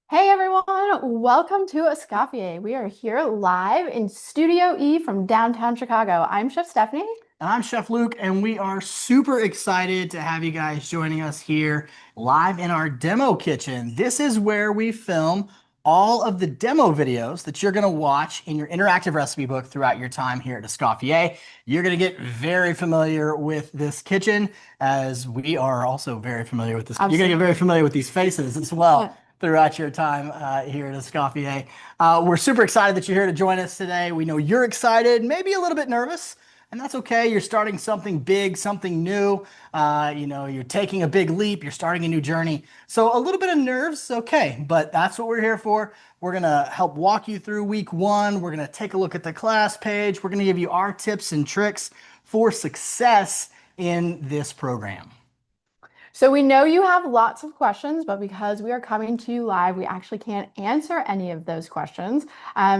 Hey everyone, welcome to Escoffier. We are here live in Studio E from downtown Chicago. I'm Chef Stephanie. And I'm Chef Luke, and we are super excited to have you guys joining us here live in our demo kitchen. This is where we film all of the demo videos that you're going to watch in your interactive recipe book throughout your time here at Escoffier. You're going to get very familiar with this kitchen, as we are also very familiar with this. You're going to get very Absolutely. familiar with these faces as well throughout your time here at Escoffier. We're super excited that you're here to join us today. We know you're excited, maybe a little bit nervous. And that's okay. You're starting something big, something new. You're taking a big leap. You're starting a new journey. So a little bit of nerves, is okay. But that's what we're here for. We're going to help walk you through week one. We're going to take a look at the class page. We're going to give you our tips and tricks for success in this program. So we know you have lots of questions, but because we are coming to you live, we actually can't answer any of those questions.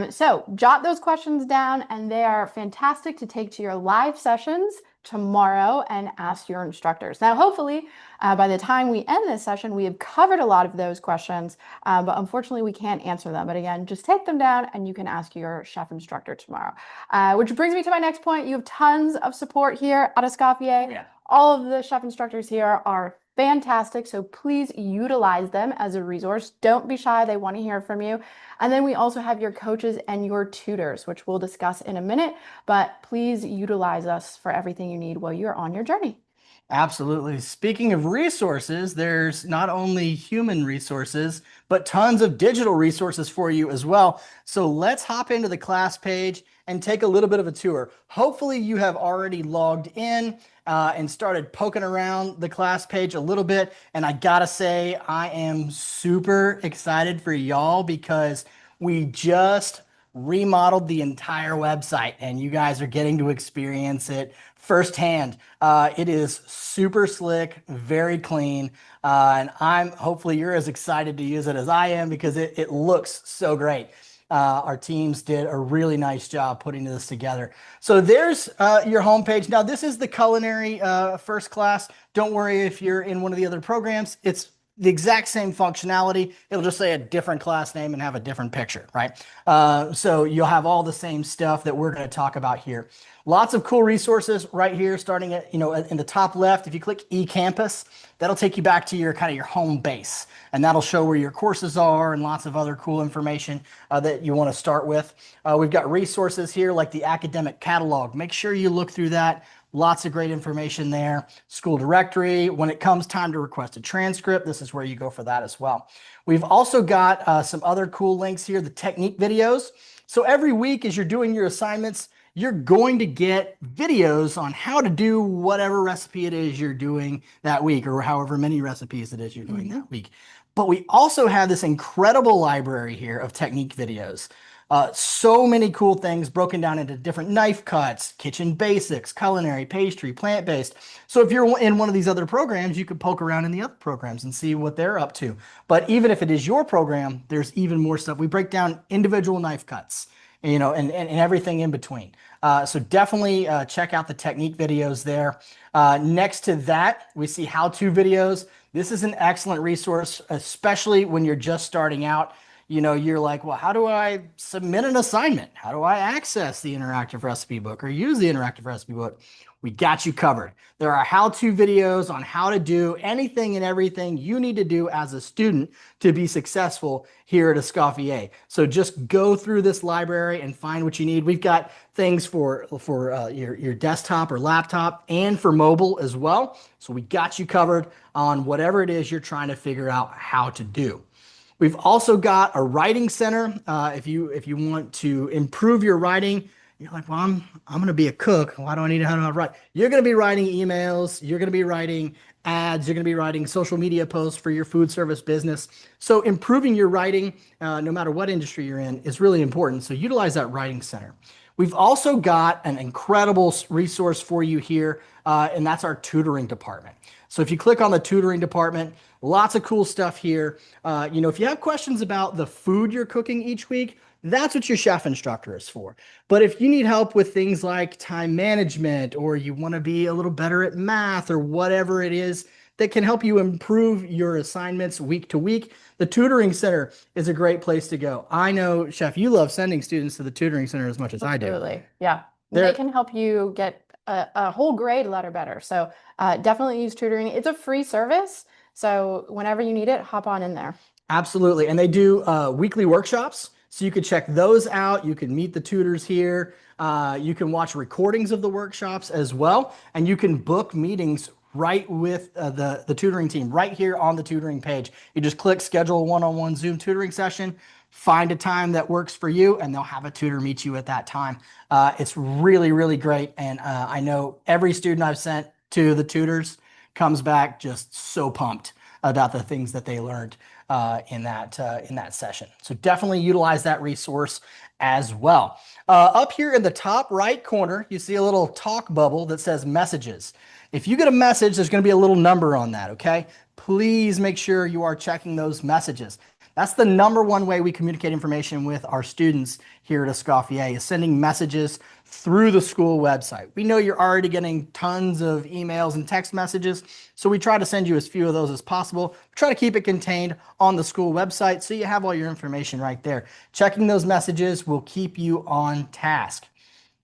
So jot those questions down, and they are fantastic to take to your live sessions tomorrow and ask your instructors. Now, hopefully, by the time we end this session, we have covered a lot of those questions, but unfortunately, we can't answer them. But again, just take them down and you can ask your chef instructor tomorrow. Which brings me to my next point. You have tons of support here at Escoffier. Yeah. All of the chef instructors here are fantastic. So please utilize them as a resource. Don't be shy. They want to hear from you. And then we also have your coaches and your tutors, which we'll discuss in a minute. But please utilize us for everything you need while you're on your journey. Absolutely. Speaking of resources, there's not only human resources, but tons of digital resources for you as well. So let's hop into the class page and take a little bit of a tour. Hopefully you have already logged in and started poking around the class page a little bit. And I gotta say, I am super excited for y'all because we just remodeled the entire website and you guys are getting to experience it firsthand. It is super slick, very clean, and hopefully you're as excited to use it as I am because it looks so great. Our teams did a really nice job putting this together. So there's your homepage. Now this is the culinary first class. Don't worry if you're in one of the other programs. It's the exact same functionality. It'll just say a different class name and have a different picture, right? So you'll have all the same stuff that we're going to talk about here. Lots of cool resources right here, starting at, in the top left. If you click eCampus, that'll take you back to your kind of your home base, and that'll show where your courses are and lots of other cool information that you want to start with. We've got resources here like the academic catalog. Make sure you look through that. Lots of great information there. School directory. When it comes time to request a transcript, this is where you go for that as well. We've also got some other cool links here, the technique videos. So every week as you're doing your assignments, you're going to get videos on how to do whatever recipe it is you're doing that week, or however many recipes it is you're doing that week. But we also have this incredible library here of technique videos. So many cool things broken down into different knife cuts, kitchen basics, culinary, pastry, plant-based. So if you're in one of these other programs, you could poke around in the other programs and see what they're up to. But even if it is your program, there's even more stuff. We break down individual knife cuts, and everything in between. So definitely check out the technique videos there. Next to that, we see how-to videos. This is an excellent resource, especially when you're just starting out. You're like, well, how do I submit an assignment? How do I access the interactive recipe book or use the interactive recipe book? We got you covered. There are how-to videos on how to do anything and everything you need to do as a student to be successful here at Escoffier. So just go through this library and find what you need. We've got things for your desktop or laptop and for mobile as well. So we got you covered on whatever it is you're trying to figure out how to do. We've also got a writing center. If you want to improve your writing, you're like, well, I'm going to be a cook. Why do I need to know how to write? You're going to be writing emails. You're going to be writing ads. You're going to be writing social media posts for your food service business. So improving your writing, no matter what industry you're in, is really important. So utilize that writing center. We've also got an incredible resource for you here, and that's our tutoring department. So if you click on the tutoring department, lots of cool stuff here. If you have questions about the food you're cooking each week, that's what your chef instructor is for. But if you need help with things like time management, or you want to be a little better at math or whatever it is that can help you improve your assignments week to week. The tutoring center is a great place to go. I know, Chef, you love sending students to the tutoring center as much as I do. Absolutely. Yeah. They There, can help you get a whole grade letter better. So definitely use tutoring. It's a free service. So whenever you need it, hop on in there. Absolutely. And they do weekly workshops. So you could check those out. You can meet the tutors here. You can watch recordings of the workshops as well. And you can book meetings right with the tutoring team right here on the tutoring page. You just click schedule a one-on-one Zoom tutoring session, find a time that works for you, and they'll have a tutor meet you at that time. It's really, really great. And I know every student I've sent to the tutors comes back just so pumped about the things that they learned in that session. So definitely utilize that resource as well. Up here in the top right corner, you see a little talk bubble that says messages. If you get a message, there's going to be a little number on that, okay? Please make sure you are checking those messages. That's the number one way we communicate information with our students here at Escoffier is sending messages through the school website. We know you're already getting tons of emails and text messages, so we try to send you as few of those as possible. Try to keep it contained on the school website so you have all your information right there. Checking those messages will keep you on task.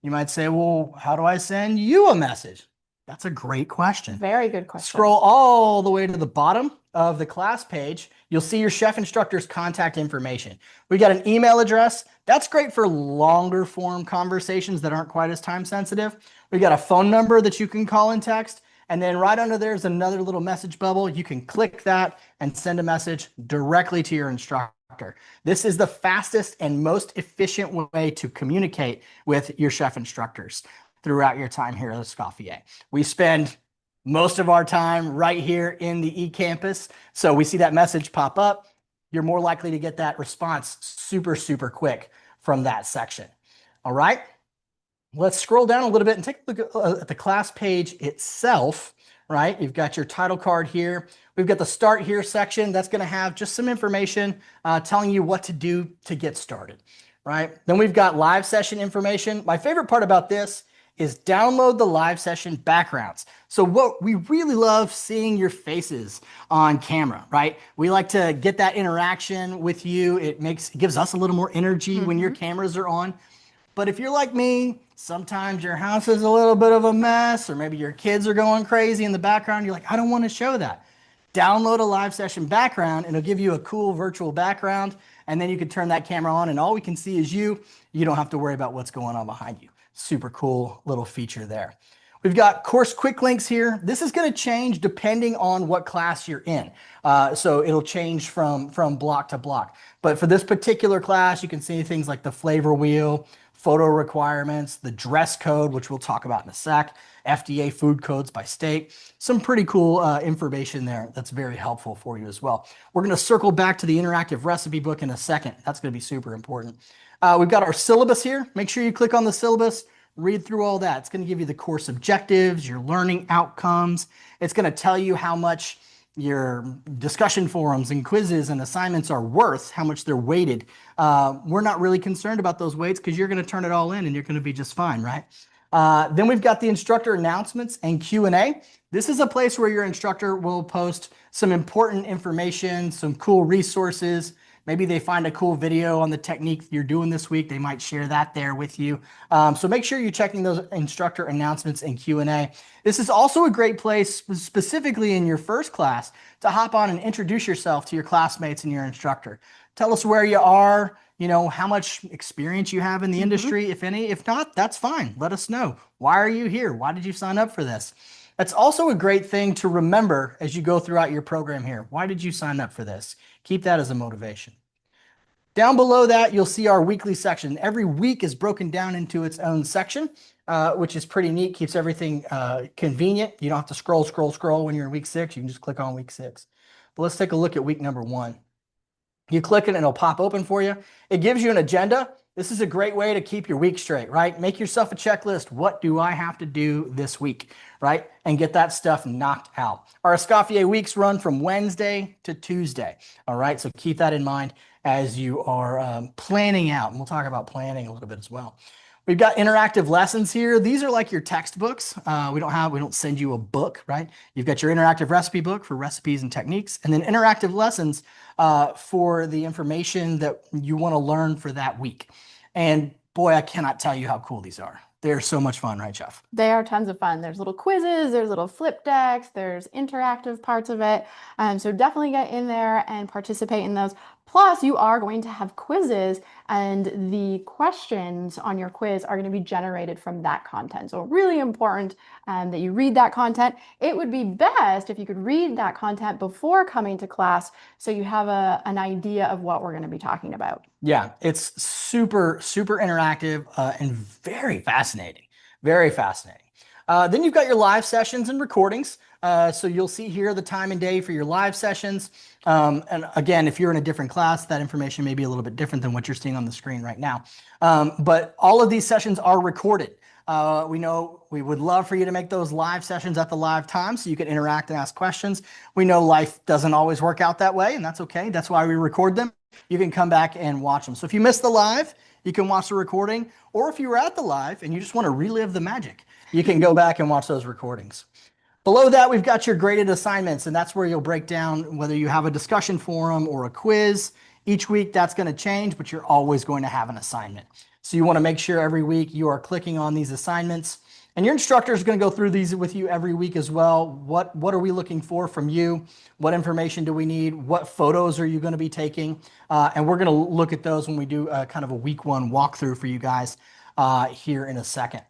You might say, well, how do I send you a message? That's a great question. Very good question. Scroll all the way to the bottom of the class page. You'll see your chef instructor's contact information. We got an email address. That's great for longer form conversations that aren't quite as time sensitive. We got a phone number that you can call and text. And then right under there is another little message bubble. You can click that and send a message directly to your instructor. This is the fastest and most efficient way to communicate with your chef instructors throughout your time here at Escoffier. We spend most of our time right here in the eCampus. So we see that message pop up. You're more likely to get that response super, super quick from that section. All right. Let's scroll down a little bit and take a look at the class page itself, right? You've got your title card here. We've got the start here section. That's going to have just some information telling you what to do to get started, right? Then we've got live session information. My favorite part about this is download the live session backgrounds. So what we really love seeing your faces on camera, right? We like to get that interaction with you. It gives us a little more energy when your cameras are on. But if you're like me, sometimes your house is a little bit of a mess, or maybe your kids are going crazy in the background. You're like, I don't want to show that. Download a live session background and it'll give you a cool virtual background. And then you can turn that camera on and all we can see is you. You don't have to worry about what's going on behind you. Super cool little feature there. We've got course quick links here. This is going to change depending on what class you're in. So it'll change from block to block. But for this particular class, you can see things like the flavor wheel, photo requirements, the dress code, which we'll talk about in a sec, FDA food codes by state. Some pretty cool information there that's very helpful for you as well. We're going to circle back to the interactive recipe book in a second. That's going to be super important. We've got our syllabus here. Make sure you click on the syllabus, read through all that. It's going to give you the course objectives, your learning outcomes. It's going to tell you how much your discussion forums and quizzes and assignments are worth, how much they're weighted. We're not really concerned about those weights because you're going to turn it all in and you're going to be just fine, right? Then we've got the instructor announcements and Q&A. This is a place where your instructor will post some important information, some cool resources. Maybe they find a cool video on the technique you're doing this week. They might share that there with you. So make sure you're checking those instructor announcements and Q&A. This is also a great place, specifically in your first class, to hop on and introduce yourself to your classmates and your instructor. Tell us where you are, you know, how much experience you have in the industry, if any. If not, that's fine. Let us know. Why are you here? Why did you sign up for this? That's also a great thing to remember as you go throughout your program here. Why did you sign up for this? Keep that as a motivation. Down below that, you'll see our weekly section. Every week is broken down into its own section, which is pretty neat, keeps everything convenient. You don't have to scroll when you're in week 6. You can just click on week 6. But let's take a look at week number 1. You click it and it'll pop open for you. It gives you an agenda. This is a great way to keep your week straight, right? Make yourself a checklist. What do I have to do this week, right? And get that stuff knocked out. Our Escoffier weeks run from Wednesday to Tuesday, all right? So keep that in mind as you are planning out. And we'll talk about planning a little bit as well. We've got interactive lessons here. These are like your textbooks. We don't send you a book, right? You've got your interactive recipe book for recipes and techniques, and then interactive lessons for the information that you want to learn for that week. And boy, I cannot tell you how cool these are. They're so much fun, right, Chef? They are tons of fun. There's little quizzes, there's little flip decks, there's interactive parts of it. So definitely get in there and participate in those. Plus, you are going to have quizzes, and the questions on your quiz are going to be generated from that content. So really important that you read that content. It would be best if you could read that content before coming to class so you have an idea of what we're going to be talking about. Yeah, it's super, super interactive and very fascinating. Very fascinating. Then you've got your live sessions and recordings. So you'll see here the time and day for your live sessions. And again, if you're in a different class, that information may be a little bit different than what you're seeing on the screen right now. But all of these sessions are recorded. We know we would love for you to make those live sessions at the live time so you can interact and ask questions. We know life doesn't always work out that way, and that's okay. That's why we record them. You can come back and watch them. So if you missed the live, you can watch the recording, or if you were at the live and you just want to relive the magic, you can go back and watch those recordings. Below that, we've got your graded assignments, and that's where you'll break down whether you have a discussion forum or a quiz. Each week that's going to change, but you're always going to have an assignment. So you want to make sure every week you are clicking on these assignments. And your instructor is going to go through these with you every week as well. What are we looking for from you? What information do we need? What photos are you going to be taking? And we're going to look at those when we do kind of a week one walkthrough for you guys here in a second.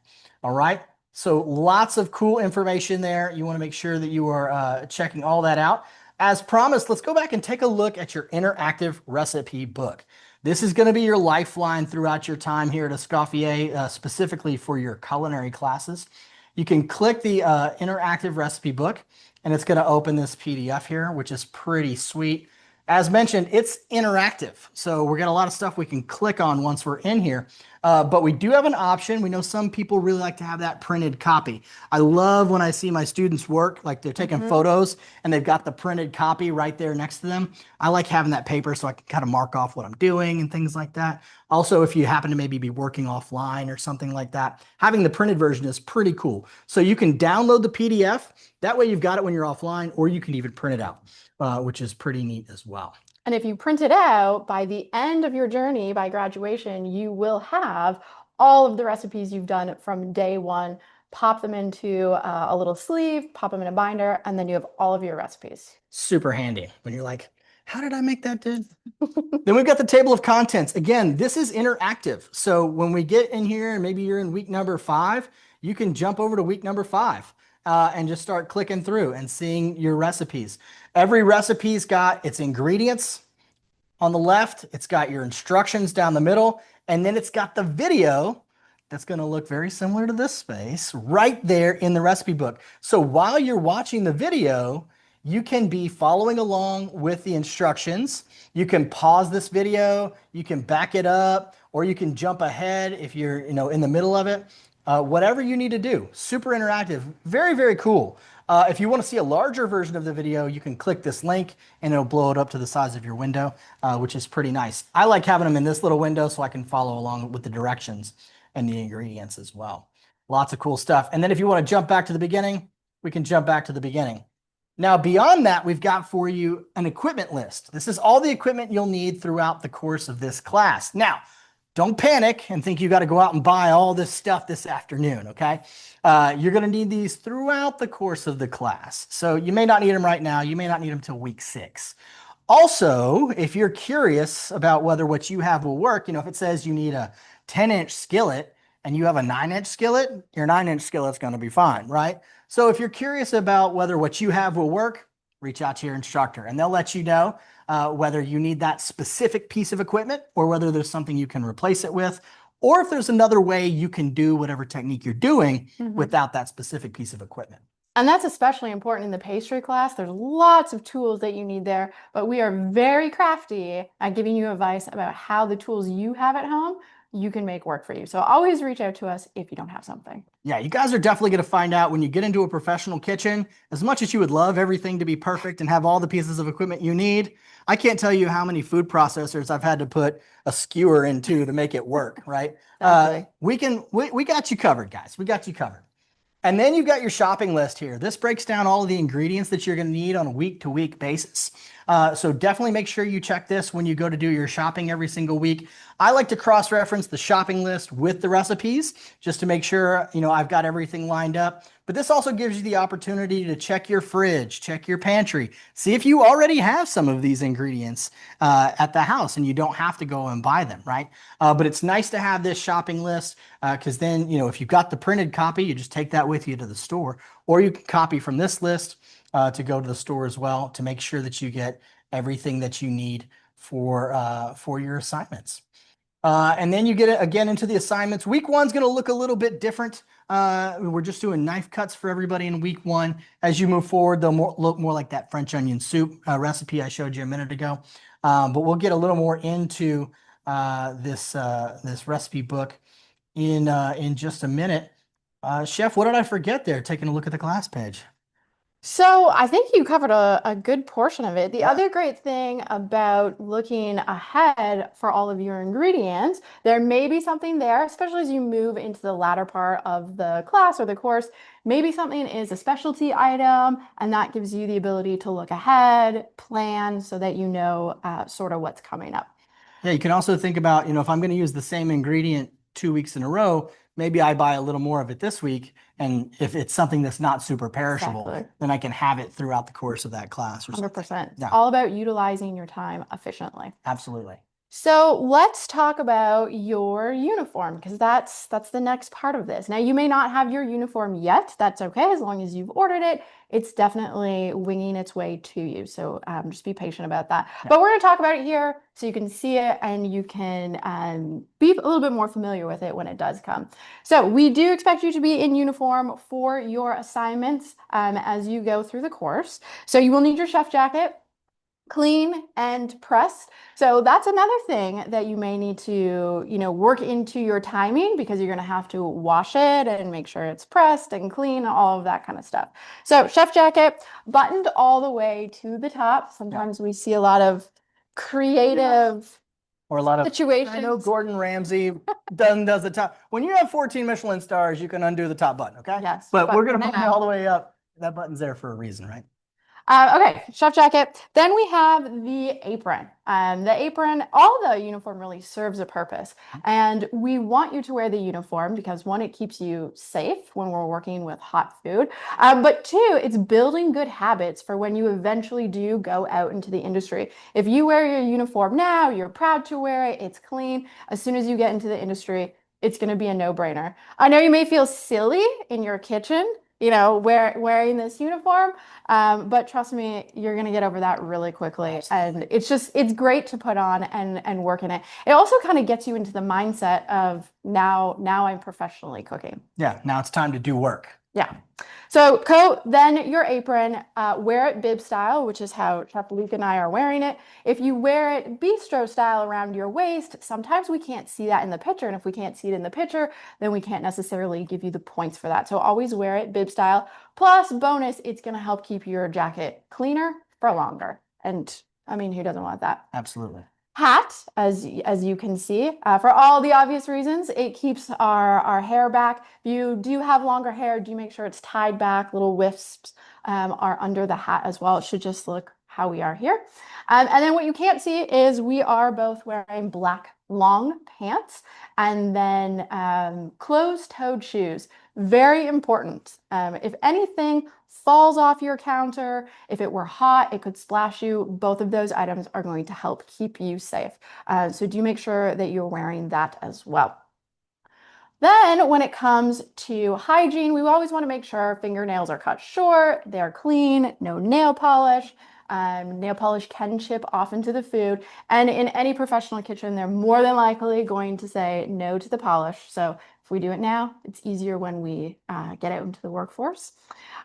All right. So lots of cool information there. You want to make sure that you are checking all that out. As promised, let's go back and take a look at your interactive recipe book. This is going to be your lifeline throughout your time here at Escoffier, specifically for your culinary classes. You can click the interactive recipe book, and it's going to open this PDF here, which is pretty sweet. As mentioned, it's interactive, so we're got a lot of stuff we can click on once we're in here. But we do have an option. We know some people really like to have that printed copy. I love when I see my students work, like they're taking photos and they've got the printed copy right there next to them. I like having that paper so I can kind of mark off what I'm doing and things like that. Also, if you happen to maybe be working offline or something like that, having the printed version is pretty cool. So you can download the PDF. That way you've got it when you're offline, or you can even print it out, which is pretty neat as well. And if you print it out, by the end of your journey, by graduation, you will have all of the recipes you've done from day one. Pop them into a little sleeve, pop them in a binder, and then you have all of your recipes. Super handy when you're like, how did I make that, dude? Then we've got the table of contents. Again, this is interactive. So when we get in here and maybe you're in week number 5, you can jump over to week number 5 and just start clicking through and seeing your recipes. Every recipe's got its ingredients on the left. It's got your instructions down the middle, and then it's got the video that's going to look very similar to this space right there in the recipe book. So while you're watching the video, you can be following along with the instructions. You can pause this video, you can back it up, or you can jump ahead if you're, in the middle of it. Whatever you need to do. Super interactive. Very, very cool. If you want to see a larger version of the video, you can click this link and it'll blow it up to the size of your window, which is pretty nice. I like having them in this little window so I can follow along with the directions and the ingredients as well. Lots of cool stuff. And then if you want to jump back to the beginning, we can jump back to the beginning. Now, beyond that, we've got for you an equipment list. This is all the equipment you'll need throughout the course of this class. Now, don't panic and think you got to go out and buy all this stuff this afternoon, okay? You're going to need these throughout the course of the class. So you may not need them right now. You may not need them till week 6. Also, if you're curious about whether what you have will work, if it says you need a 10-inch skillet and you have a 9-inch skillet, your 9-inch skillet's going to be fine, right? So if you're curious about whether what you have will work, reach out to your instructor and they'll let you know whether you need that specific piece of equipment or whether there's something you can replace it with, or if there's another way you can do whatever technique you're doing without that specific piece of equipment. And that's especially important in the pastry class. There's lots of tools that you need there, but we are very crafty at giving you advice about how the tools you have at home you can make work for you. So always reach out to us if you don't have something. Yeah, you guys are definitely going to find out when you get into a professional kitchen, as much as you would love everything to be perfect and have all the pieces of equipment you need, I can't tell you how many food processors I've had to put a skewer into to make it work, right? Exactly. We got you covered, guys. We got you covered. And then you've got your shopping list here. This breaks down all of the ingredients that you're going to need on a week-to-week basis. So definitely make sure you check this when you go to do your shopping every single week. I like to cross-reference the shopping list with the recipes just to make sure, I've got everything lined up. But this also gives you the opportunity to check your fridge, check your pantry, see if you already have some of these ingredients at the house and you don't have to go and buy them, right? But it's nice to have this shopping list because then, if you've got the printed copy, you just take that with you to the store, or you can copy from this list to go to the store as well to make sure that you get everything that you need for your assignments. And then you get it again into the assignments. Week one's going to look a little bit different. We're just doing knife cuts for everybody in week one. As you move forward, they'll look more like that French onion soup recipe I showed you a minute ago. But we'll get a little more into this recipe book in just a minute. Chef, what did I forget there? Taking a look at the class page. So I think you covered a good portion of it. The Yeah. other great thing about looking ahead for all of your ingredients, there may be something there, especially as you move into the latter part of the class or the course. Maybe something is a specialty item, and that gives you the ability to look ahead, plan so that you know sort of what's coming up. Yeah, you can also think about, if I'm going to use the same ingredient 2 weeks in a row, maybe I buy a little more of it this week. And if it's something that's not super perishable, Exactly. then I can have it throughout the course of that class or something. 100%. It's Yeah, all about utilizing your time efficiently. absolutely. So let's talk about your uniform because that's the next part of this. Now you may not have your uniform yet. That's okay as long as you've ordered it. It's definitely winging its way to you. So just be patient about that. Yeah. But we're going to talk about it here so you can see it and you can be a little bit more familiar with it when it does come. So we do expect you to be in uniform for your assignments as you go through the course. So you will need your chef jacket, clean and pressed. So that's another thing that you may need to, work into your timing because you're going to have to wash it and make sure it's pressed and clean, all of that kind of stuff. So chef jacket buttoned all the way to the top. Sometimes we see a lot of creative Or a lot of, I know situations. Gordon Ramsay does the top. When you have 14 Michelin stars, you can undo the top button, okay? Yes, But but we're going to for button it now. all the way up. That button's there for a reason, right? Okay, chef jacket. Then we have the apron. The apron, all the uniform really serves a purpose. And we want you to wear the uniform because one, it keeps you safe when we're working with hot food. But two, it's building good habits for when you eventually do go out into the industry. If you wear your uniform now, you're proud to wear it, it's clean. As soon as you get into the industry, it's going to be a no-brainer. I know you may feel silly in your kitchen, wearing this uniform. But trust me, you're going to get over that really quickly. And it's great to put on and work in it. It also kind of gets you into the mindset of now I'm professionally cooking. Yeah, now it's time to do work. Yeah. So coat, then your apron, wear it bib style, which is how Chef Luke and I are wearing it. If you wear it bistro style around your waist, sometimes we can't see that in the picture. And if we can't see it in the picture, then we can't necessarily give you the points for that. So always wear it bib style. Plus, bonus, it's going to help keep your jacket cleaner for longer. And I mean, who doesn't want that? Absolutely. Hat, as you can see, for all the obvious reasons, it keeps our hair back. If you do have longer hair, do make sure it's tied back. Little wisps are under the hat as well. It should just look how we are here. And then what you can't see is we are both wearing black long pants and then closed-toed shoes. Very important. If anything falls off your counter, if it were hot, it could splash you. Both of those items are going to help keep you safe. So do make sure that you're wearing that as well. Then when it comes to hygiene, we always want to make sure our fingernails are cut short, they're clean, no nail polish. Nail polish can chip off into the food. And in any professional kitchen, they're more than likely going to say no to the polish. So if we do it now, it's easier when we get out into the workforce.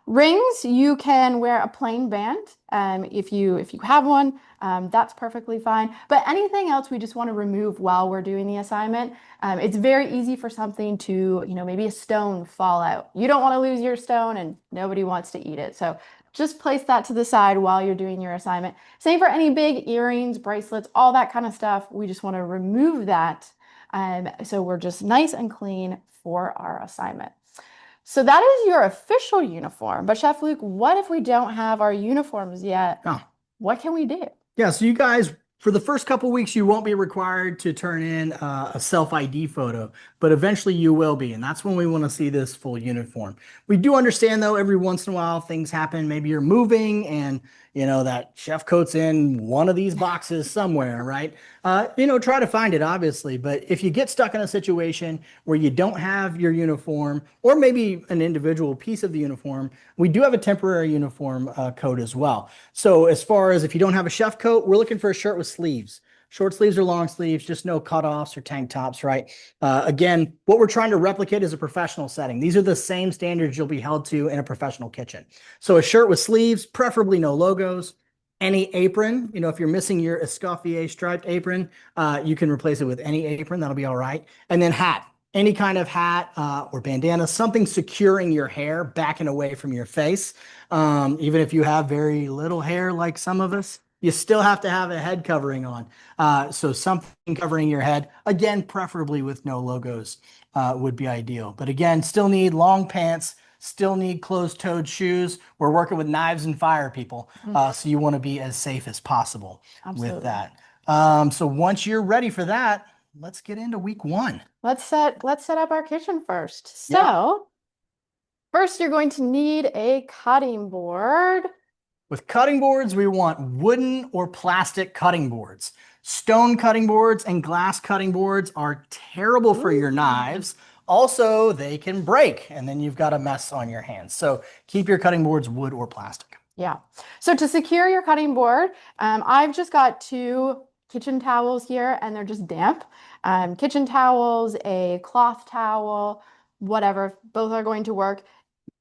Rings, you can wear a plain band. If you have one, that's perfectly fine. But anything else we just want to remove while we're doing the assignment. It's very easy for something to, maybe a stone fall out. You don't want to lose your stone and nobody wants to eat it. So just place that to the side while you're doing your assignment. Same for any big earrings, bracelets, all that kind of stuff. We just want to remove that. So we're just nice and clean for our assignment. So that is your official uniform. But Chef Luke, what if we don't have our uniforms yet? Oh, What can we do? yeah. So you guys, for the first couple weeks, you won't be required to turn in a self ID photo, but eventually you will be. And that's when we want to see this full uniform. We do understand, though, every once in a while things happen. Maybe you're moving and, that chef coat's in one of these boxes somewhere, right? Try to find it, obviously. But if you get stuck in a situation where you don't have your uniform or maybe an individual piece of the uniform, we do have a temporary uniform code as well. So as far as if you don't have a chef coat, we're looking for a shirt with sleeves. Short sleeves or long sleeves, just no cutoffs or tank tops, right? Again, what we're trying to replicate is a professional setting. These are the same standards you'll be held to in a professional kitchen. So a shirt with sleeves, preferably no logos. Any apron, if you're missing your Escoffier striped apron, you can replace it with any apron. That'll be all right. And then hat. Any kind of hat or bandana, something securing your hair back and away from your face. Even if you have very little hair like some of us, you still have to have a head covering on. So something covering your head, again, preferably with no logos, would be ideal. But again, still need long pants, still need closed-toed shoes. We're working with knives and fire, people. So you want to be as safe as possible with that. So once you're ready for that, let's get into week one. Let's set up our kitchen first. So first you're going to need a cutting board. With cutting boards, we want wooden or plastic cutting boards. Stone cutting boards and glass cutting boards are terrible for your knives. Also, they can break and then you've got a mess on your hands. So keep your cutting boards wood or plastic. Yeah. So to secure your cutting board, I've just got 2 kitchen towels here and they're just damp. Kitchen towels, a cloth towel, whatever, both are going to work.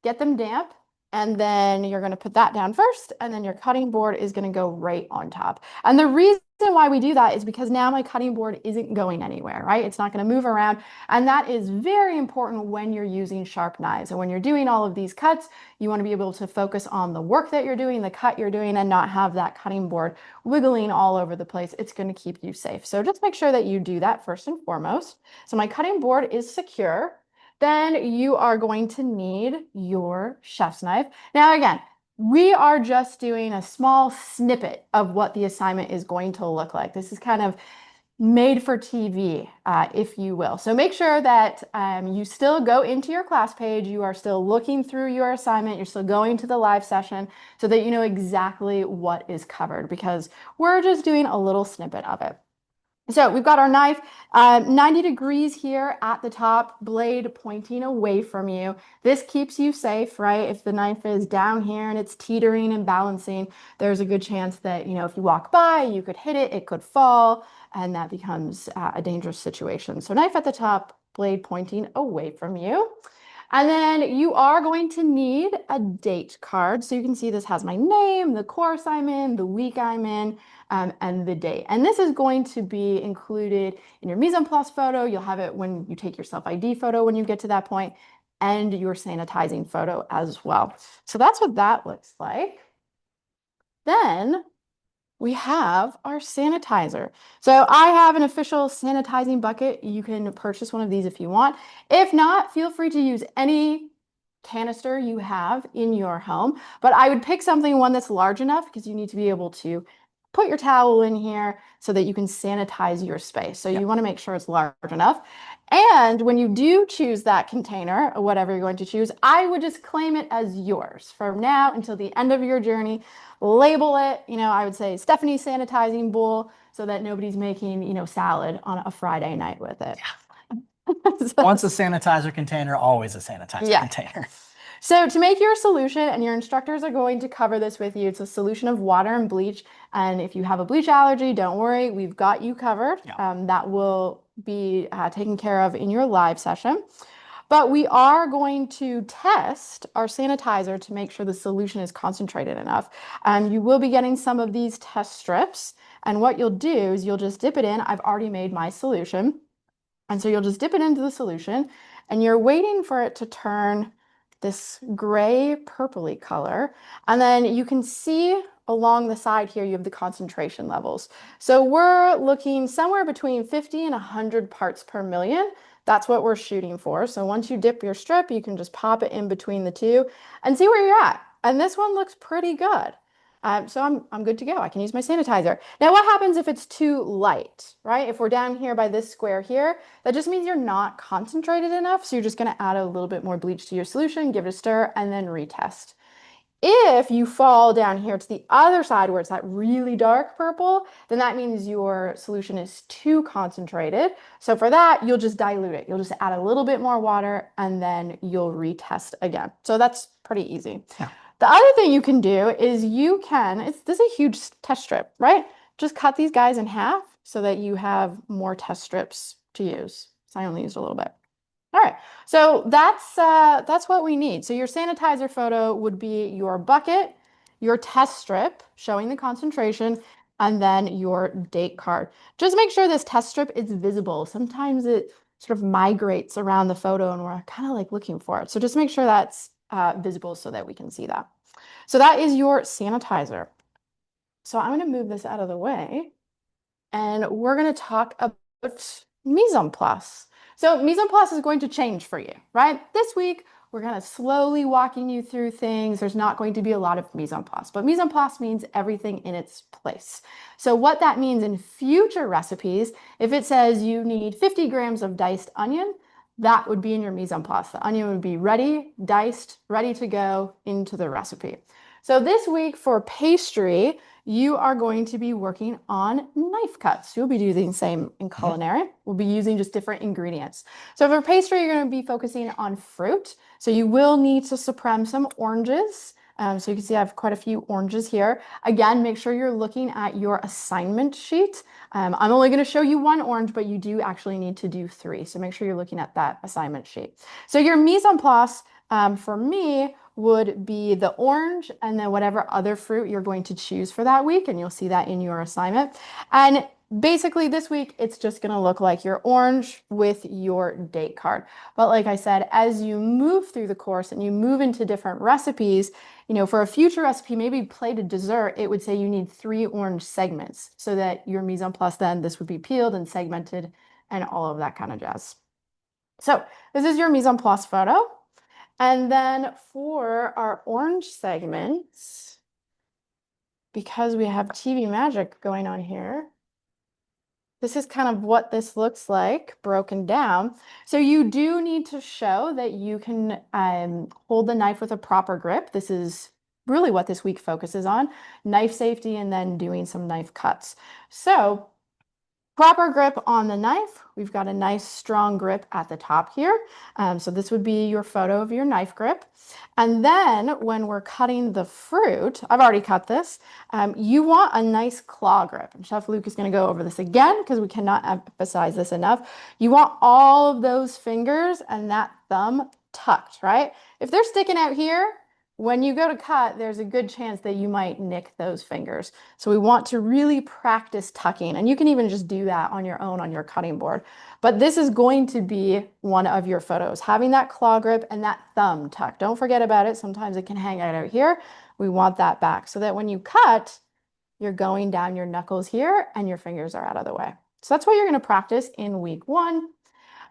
Get them damp. And then you're going to put that down first, and then your cutting board is going to go right on top. And the reason why we do that is because now my cutting board isn't going anywhere, right? It's not going to move around. And that is very important when you're using sharp knives. And when you're doing all of these cuts, you want to be able to focus on the work that you're doing, the cut you're doing, and not have that cutting board wiggling all over the place. It's going to keep you safe. So just make sure that you do that first and foremost. So my cutting board is secure. Then you are going to need your chef's knife. Now, again, we are just doing a small snippet of what the assignment is going to look like. This is kind of made for TV, if you will. So make sure that you still go into your class page. You are still looking through your assignment. You're still going to the live session so that you know exactly what is covered, because we're just doing a little snippet of it. So we've got our knife, 90 degrees here at the top, blade pointing away from you. This keeps you safe, right? If the knife is down here and it's teetering and balancing, there's a good chance that, if you walk by, you could hit it, it could fall, and that becomes a dangerous situation. So knife at the top, blade pointing away from you. And then you are going to need a date card. So you can see this has my name, the course I'm in, the week I'm in, and the date. And this is going to be included in your mise en place photo. You'll have it when you take your self ID photo when you get to that point, and your sanitizing photo as well. So that's what that looks like. Then we have our sanitizer. So I have an official sanitizing bucket. You can purchase one of these if you want. If not, feel free to use any canister you have in your home, but I would pick one that's large enough, because you need to be able to put your towel in here so that you can sanitize your space. So you want to make sure it's large enough. And when you do choose that container, or whatever you're going to choose, I would just claim it as yours from now until the end of your journey. Label it, I would say Stephanie sanitizing bowl, so that nobody's making, salad on a Friday night with it. Once a sanitizer container, always a sanitizer container. So to make your solution, and your instructors are going to cover this with you, it's a solution of water and bleach. And if you have a bleach allergy, don't worry, we've got you covered. That will be taken care of in your live session. But we are going to test our sanitizer to make sure the solution is concentrated enough. You will be getting some of these test strips. And what you'll do is you'll just dip it in. I've already made my solution. And so you'll just dip it into the solution and you're waiting for it to turn this gray purpley color. And then you can see along the side here, you have the concentration levels. So we're looking somewhere between 50 and 100 parts per million. That's what we're shooting for. So once you dip your strip, you can just pop it in between the two and see where you're at. And this one looks pretty good. So I'm good to go. I can use my sanitizer. Now, what happens if it's too light, right? If we're down here by this square here, that just means you're not concentrated enough. So you're just going to add a little bit more bleach to your solution, give it a stir, and then retest. If you fall down here to the other side where it's that really dark purple, then that means your solution is too concentrated. So for that, you'll just dilute it. You'll just add a little bit more water and then you'll retest again. So that's pretty easy. Yeah. The other thing you can do is this is a huge test strip, right? Just cut these guys in half so that you have more test strips to use. So I only used a little bit. All right, so that's what we need. So your sanitizer photo would be your bucket, your test strip showing the concentration, and then your date card. Just make sure this test strip is visible. Sometimes it sort of migrates around the photo and we're kind of like looking for it. So just make sure that's visible so that we can see that. So that is your sanitizer. So I'm going to move this out of the way and we're going to talk about mise en place. So mise en place is going to change for you, right? This week, we're kind of slowly walking you through things. There's not going to be a lot of mise en place, but mise en place means everything in its place. So what that means in future recipes, if it says you need 50 grams of diced onion, that would be in your mise en place. The onion would be ready, diced, ready to go into the recipe. So this week for pastry, you are going to be working on knife cuts. You'll be doing the same in culinary. We'll be using just different ingredients. So for pastry, you're going to be focusing on fruit. So you will need to supreme some oranges. So you can see I have quite a few oranges here. Again, make sure you're looking at your assignment sheet. I'm only going to show you one orange, but you do actually need to do 3. So make sure you're looking at that assignment sheet. So your mise en place for me would be the orange and then whatever other fruit you're going to choose for that week. And you'll see that in your assignment. And basically this week, it's just going to look like your orange with your date card. But like I said, as you move through the course and you move into different recipes, for a future recipe, maybe plated dessert, it would say you need 3 orange segments so that your mise en place then this would be peeled and segmented and all of that kind of jazz. So this is your mise en place photo. And then for our orange segments, because we have TV magic going on here, this is kind of what this looks like broken down. So you do need to show that you can hold the knife with a proper grip. This is really what this week focuses on, knife safety and then doing some knife cuts. So proper grip on the knife. We've got a nice strong grip at the top here. So this would be your photo of your knife grip. And then when we're cutting the fruit, I've already cut this, you want a nice claw grip. And Chef Luke is going to go over this again because we cannot emphasize this enough. You want all of those fingers and that thumb tucked, right? If they're sticking out here, when you go to cut, there's a good chance that you might nick those fingers. So we want to really practice tucking. And you can even just do that on your own on your cutting board. But this is going to be one of your photos, having that claw grip and that thumb tucked. Don't forget about it. Sometimes it can hang out here. We want that back so that when you cut, you're going down your knuckles here and your fingers are out of the way. So that's what you're going to practice in week 1.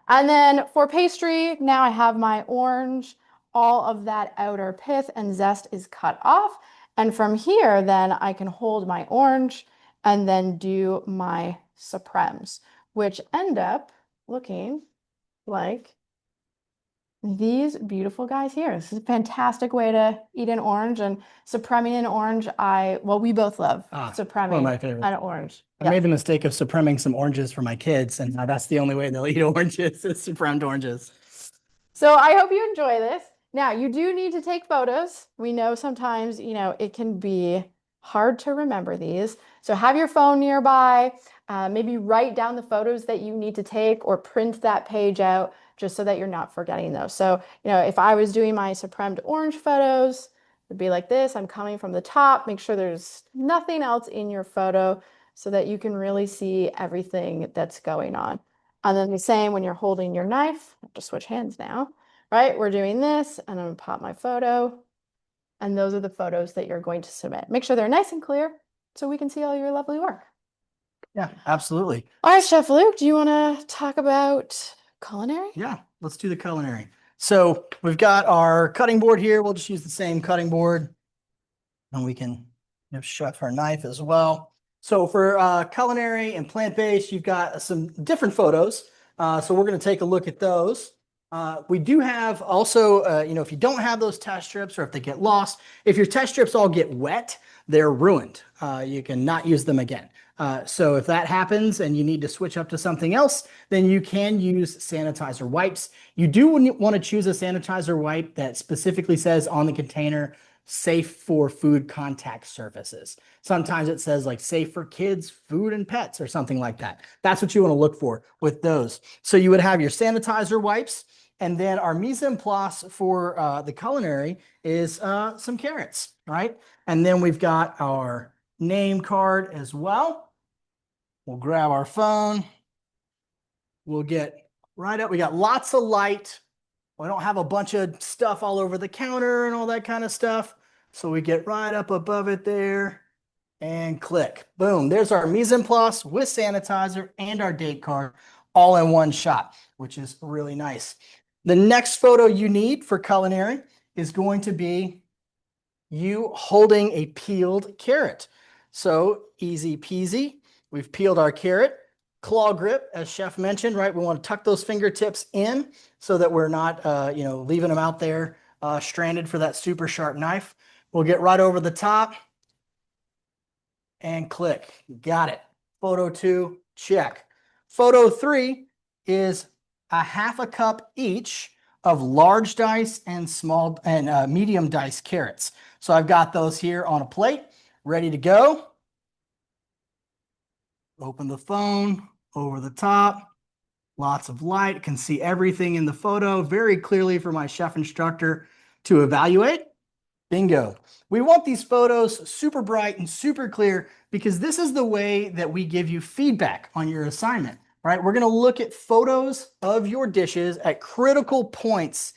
And then for pastry, now I have my orange. All of that outer pith and zest is cut off. And from here, then I can hold my orange and then do my supremes, which end up looking like these beautiful guys here. This is a fantastic way to eat an orange, and supreming an orange, we both love One of supreming my favorites. an orange. I made the mistake of supreming some oranges for my kids, and that's the only way they'll eat oranges is supremed oranges. So I hope you enjoy this. Now, you do need to take photos. We know sometimes, it can be hard to remember these. So have your phone nearby, maybe write down the photos that you need to take or print that page out. just so that you're not forgetting those. So, if I was doing my supremed orange photos, it'd be like this. I'm coming from the top. Make sure there's nothing else in your photo so that you can really see everything that's going on. And then the same when you're holding your knife. I have to switch hands now, right? We're doing this, and I'm gonna pop my photo. And those are the photos that you're going to submit. Make sure they're nice and clear so we can see all your lovely work. Yeah, absolutely. All right, Chef Luke, do you want to talk about culinary? Yeah, let's do the culinary. So we've got our cutting board here. We'll just use the same cutting board, and we can chef our knife as well. So for culinary and plant-based, you've got some different photos. So we're going to take a look at those. We do have also, if you don't have those test strips or if they get lost, if your test strips all get wet, they're ruined. You can not use them again. So if that happens and you need to switch up to something else, then you can use sanitizer wipes. You do want to choose a sanitizer wipe that specifically says on the container, safe for food contact surfaces. Sometimes it says like safe for kids, food, and pets or something like that. That's what you want to look for with those. So you would have your sanitizer wipes, and then our mise en place for the culinary is some carrots, right? And then we've got our name card as well. We'll grab our phone. We'll get right up. We got lots of light. We don't have a bunch of stuff all over the counter and all that kind of stuff. So we get right up above it there and click. Boom. There's our mise en place with sanitizer and our date card all in one shot, which is really nice. The next photo you need for culinary is going to be you holding a peeled carrot. So easy peasy. We've peeled our carrot. Claw grip, as Chef mentioned, right? We want to tuck those fingertips in so that we're not, leaving them out there stranded for that super sharp knife. We'll get right over the top and click. Got it. Photo 2, check. Photo 3 is a half a cup each of large dice and small and medium dice carrots. So I've got those here on a plate, ready to go. Open the phone, over the top, lots of light, can see everything in the photo very clearly for my chef instructor to evaluate. Bingo. We want these photos super bright and super clear because this is the way that we give you feedback on your assignment, right? We're going to look at photos of your dishes at critical points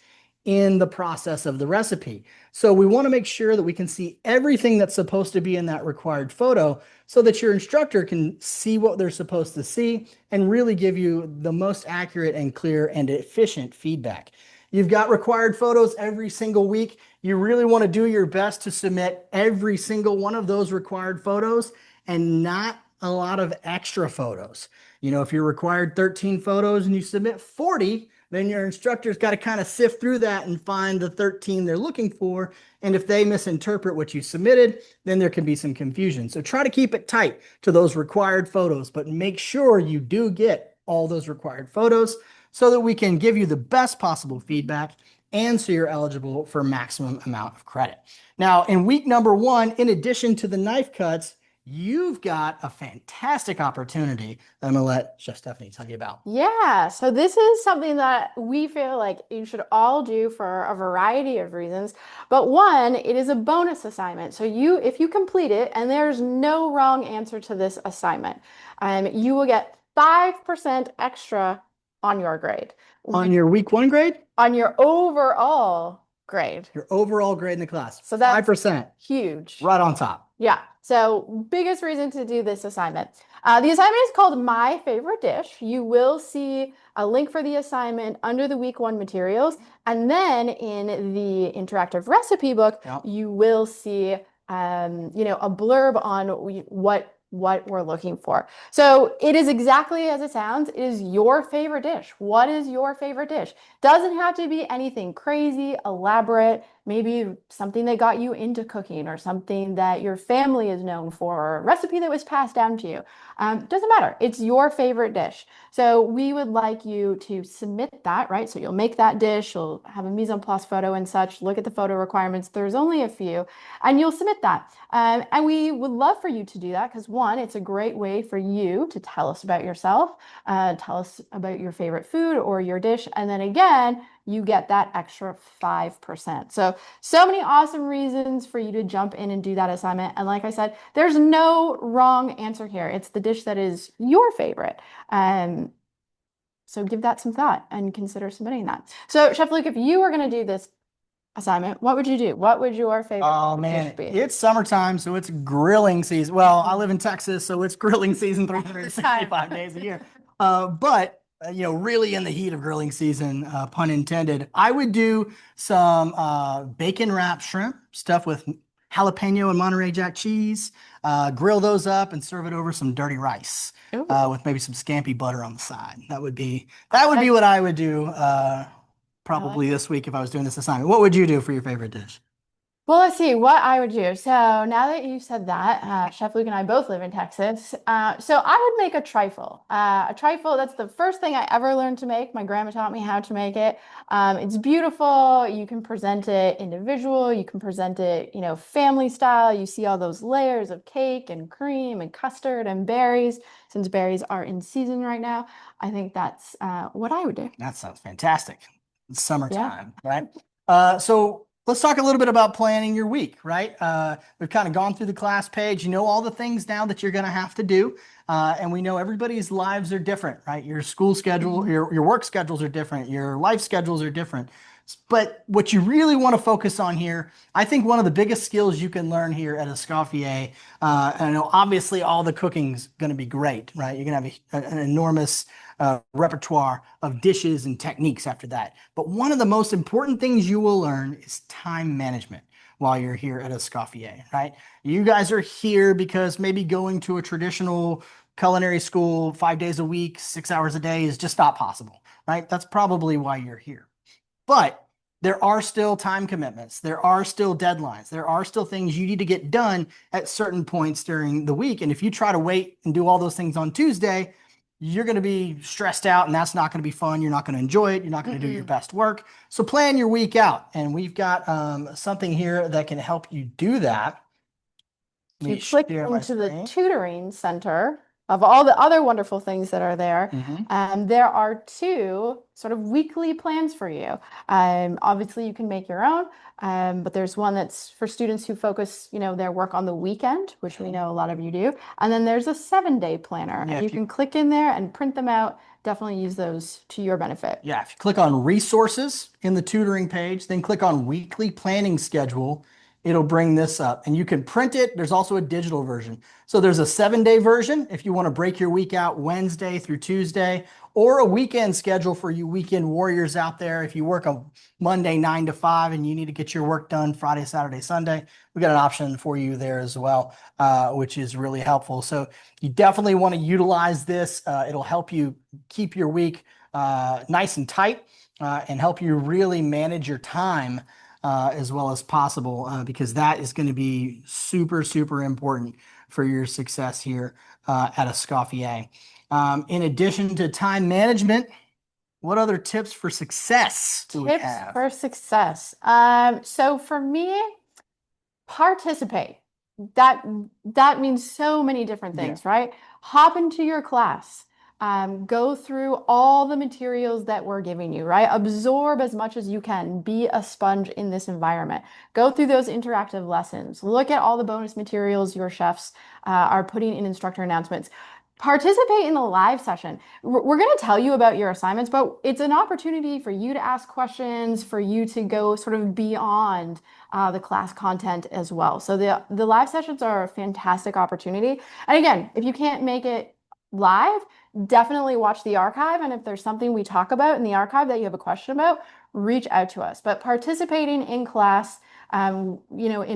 in the process of the recipe. So we want to make sure that we can see everything that's supposed to be in that required photo so that your instructor can see what they're supposed to see and really give you the most accurate and clear and efficient feedback. You've got required photos every single week. You really want to do your best to submit every single one of those required photos and not a lot of extra photos. If you're required 13 photos and you submit 40, then your instructor's got to kind of sift through that and find the 13 they're looking for. And if they misinterpret what you submitted, then there can be some confusion. So try to keep it tight to those required photos, but make sure you do get all those required photos so that we can give you the best possible feedback and so you're eligible for maximum amount of credit. Now, in week number 1, in addition to the knife cuts, you've got a fantastic opportunity that I'm going to let Chef Stephanie tell you about. Yeah, so this is something that we feel like you should all do for a variety of reasons. But one, it is a bonus assignment. So if you complete it and there's no wrong answer to this assignment, you will get 5% extra on your grade. On your week 1 grade? On your overall grade. Your overall grade in the class. So that's 5%. Huge. Right on top. Yeah. So biggest reason to do this assignment. The assignment is called My Favorite Dish. You will see a link for the assignment under the week 1 materials. And then in the interactive recipe book, you will see, a blurb on what we're looking for. So it is exactly as it sounds. It is your favorite dish. What is your favorite dish? Doesn't have to be anything crazy, elaborate. maybe something that got you into cooking or something that your family is known for, or a recipe that was passed down to you. Doesn't matter. It's your favorite dish. So we would like you to submit that, right? So you'll make that dish, you'll have a mise en place photo and such, look at the photo requirements. There's only a few, and you'll submit that. And we would love for you to do that because one, it's a great way for you to tell us about yourself, tell us about your favorite food or your dish. And then again, you get that extra 5%. So many awesome reasons for you to jump in and do that assignment. And like I said, there's no wrong answer here. It's the dish that is your favorite. Um, so give that some thought and consider submitting that. So Chef Luke, if you were going to do this assignment, what would you do? What would your favorite Oh dish man, be? it's summertime, so it's grilling season. Well, I live in Texas, so it's grilling season This time. 365 days a year. Really in the heat of grilling season, pun intended, I would do some bacon wrapped shrimp stuffed with jalapeno and Monterey Jack cheese. Grill those up and serve it over some dirty rice Ooh, with maybe some scampi butter on the side. That would be I like what I would do I like probably this week if I was doing this assignment. What would you do for your favorite dish? Well, let's see what I would do. So now that you said that, Chef Luke and I both live in Texas. So I would make a trifle. A trifle, that's the first thing I ever learned to make. My grandma taught me how to make it. It's beautiful. You can present it individual. You can present it, family style. You see all those layers of cake and cream and custard and berries. Since berries are in season right now, I think that's what I would do. That sounds fantastic. It's Yeah. summertime, right? So let's talk a little bit about planning your week, right? We've kind of gone through the class page. You know all the things now that you're going to have to do. And we know everybody's lives are different, right? Your school schedule, Mhm. your work schedules are different. Your life schedules are different. But what you really want to focus on here, I think one of the biggest skills you can learn here at Escoffier, and I know obviously all the cooking's going to be great, right? You're going to have an enormous repertoire of dishes and techniques after that. But one of the most important things you will learn is time management while you're here at Escoffier, right? You guys are here because maybe going to a traditional culinary school 5 days a week, 6 hours a day is just not possible, right? That's probably why you're here. But there are still time commitments. There are still deadlines. There are still things you need to get done at certain points during the week. And if you try to wait and do all those things on Tuesday, you're going to be stressed out and that's not going to be fun. You're not going to enjoy it. You're not going to do your Mm-mm. best work. So plan your week out. And we've got something here that can help you do that. If Let you me click share my into the screen. tutoring center of all the other wonderful things that are there, Mhm. there are two sort of weekly plans for you. Obviously, you can make your own, but there's one that's for students who focus, their work on the weekend, which we know a lot of you do. And then there's a 7-day planner, Yeah, and you if you can click in there and print them out. Definitely use those to your benefit. Yeah, if you click on resources in the tutoring page, then click on weekly planning schedule, it'll bring this up and you can print it. There's also a digital version. So there's a 7-day version if you want to break your week out Wednesday through Tuesday, or a weekend schedule for you weekend warriors out there. If you work a Monday 9 to 5 and you need to get your work done Friday, Saturday, Sunday, we got an option for you there as well, which is really helpful. So you definitely want to utilize this. It'll help you keep your week nice and tight and help you really manage your time as well as possible because that is going to be super, super important for your success here at Escoffier. In addition to time management, what other tips for success do we Tips have? for success. So for me, participate. That that means so many different Yeah. things, right? Hop into your class. Go through all the materials that we're giving you, right? Absorb as much as you can. Be a sponge in this environment. Go through those interactive lessons. Look at all the bonus materials your chefs are putting in instructor announcements. Participate in the live session. We're going to tell you about your assignments, but it's an opportunity for you to ask questions, for you to go sort of beyond the class content as well. So the live sessions are a fantastic opportunity. And again, if you can't make it live, definitely watch the archive. And if there's something we talk about in the archive that you have a question about, reach out to us. But participating in class, in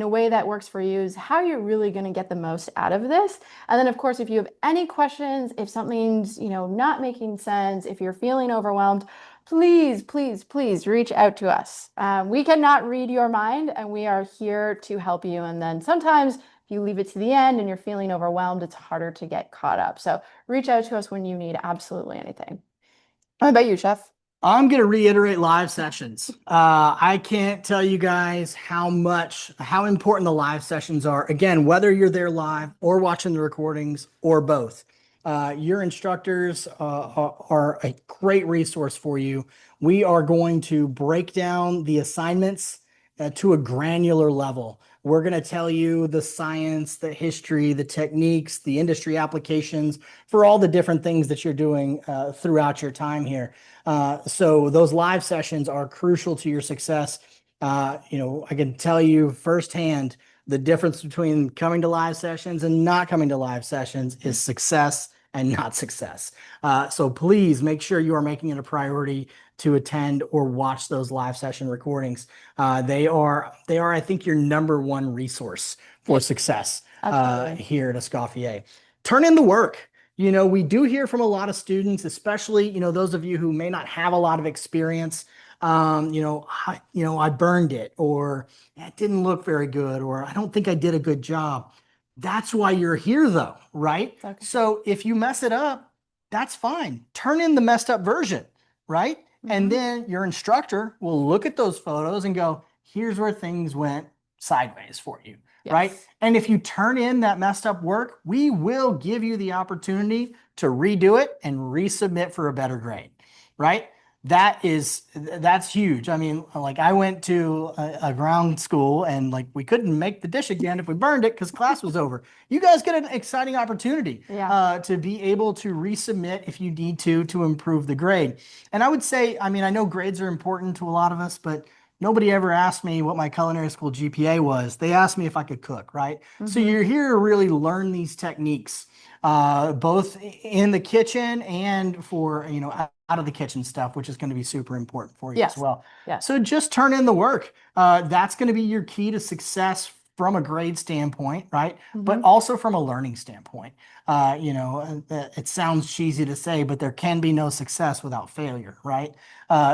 a way that works for you is how you're really going to get the most out of this. And then, of course, if you have any questions, if something's, not making sense, if you're feeling overwhelmed, please, please, please reach out to us. We cannot read your mind, and we are here to help you. And then sometimes if you leave it to the end and you're feeling overwhelmed, it's harder to get caught up. So reach out to us when you need absolutely anything. What about you, Chef? I'm going to reiterate live sessions. I can't tell you guys how important the live sessions are. Again, whether you're there live or watching the recordings or both, your instructors are a great resource for you. We are going to break down the assignments to a granular level. We're going to tell you the science, the history, the techniques, the industry applications for all the different things that you're doing throughout your time here. So those live sessions are crucial to your success. I can tell you firsthand the difference between coming to live sessions and not coming to live sessions is success and not success. So please make sure you are making it a priority to attend or watch those live session recordings. They are, I think, your number one resource for success here at Escoffier. Turn in the work. We do hear from a lot of students, especially, those of you who may not have a lot of experience. I burned it, or it didn't look very good, or I don't think I did a good job. That's why you're here, though, right? Okay. So if you mess it up, that's fine. Turn in the messed up version, right? And then your instructor will look at those photos and go, here's where things went sideways for you. Yes. Right? And if you turn in that messed up work, we will give you the opportunity to redo it and resubmit for a better grade, right? That's huge. I mean, like I went to a ground school and like we couldn't make the dish again if we burned it because class was over. You guys get an exciting opportunity to be able to resubmit if you need to improve the grade. And I would say, I mean, I know grades are important to a lot of us, but nobody ever asked me what my culinary school GPA was. They asked me if I could cook, right? So you're here to really learn these techniques, both in the kitchen and for, out of the kitchen stuff, which is going to be super important for you as well. Yes. So just turn in the work. That's going to be your key to success from a grade standpoint, right? But also from a learning standpoint. It sounds cheesy to say, but there can be no success without failure, right?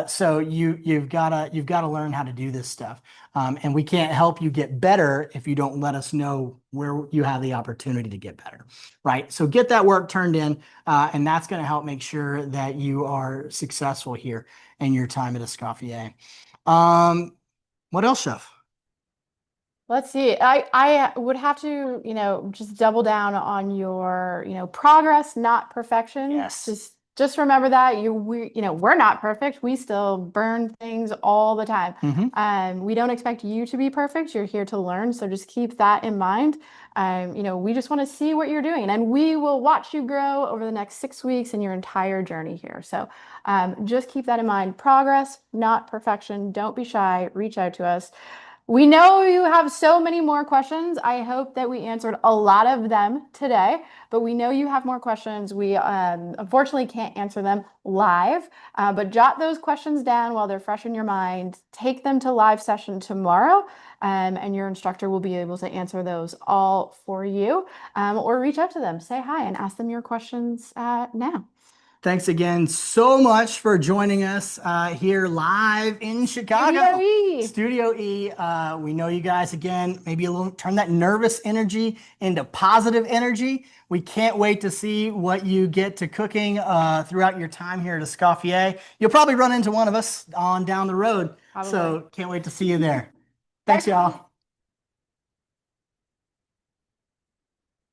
So you've gotta learn how to do this stuff. And we can't help you get better if you don't let us know where you have the opportunity to get better, right? So get that work turned in, and that's going to help make sure that you are successful here in your time at Escoffier. What else, Chef? Let's see. I would have to, just double down on your, progress, not perfection. Yes. Just remember that we're not perfect. We still burn things all the time. We don't expect you to be perfect. You're here to learn, so just keep that in mind. We just want to see what you're doing, and we will watch you grow over the next 6 weeks in your entire journey here. So just keep that in mind. Progress, not perfection. Don't be shy. Reach out to us. We know you have so many more questions. I hope that we answered a lot of them today, but we know you have more questions. We unfortunately can't answer them live, but jot those questions down while they're fresh in your mind. Take them to live session tomorrow, and your instructor will be able to answer those all for you, or reach out to them, say hi, and ask them your questions now. Thanks again so much for joining us here live in Chicago. Studio E. Studio E. We know you guys again, maybe a little turn that nervous energy into positive energy. We can't wait to see what you get to cooking throughout your time here at Escoffier. You'll probably run into one of us on down the road. So can't wait to see you there. Thanks, y'all.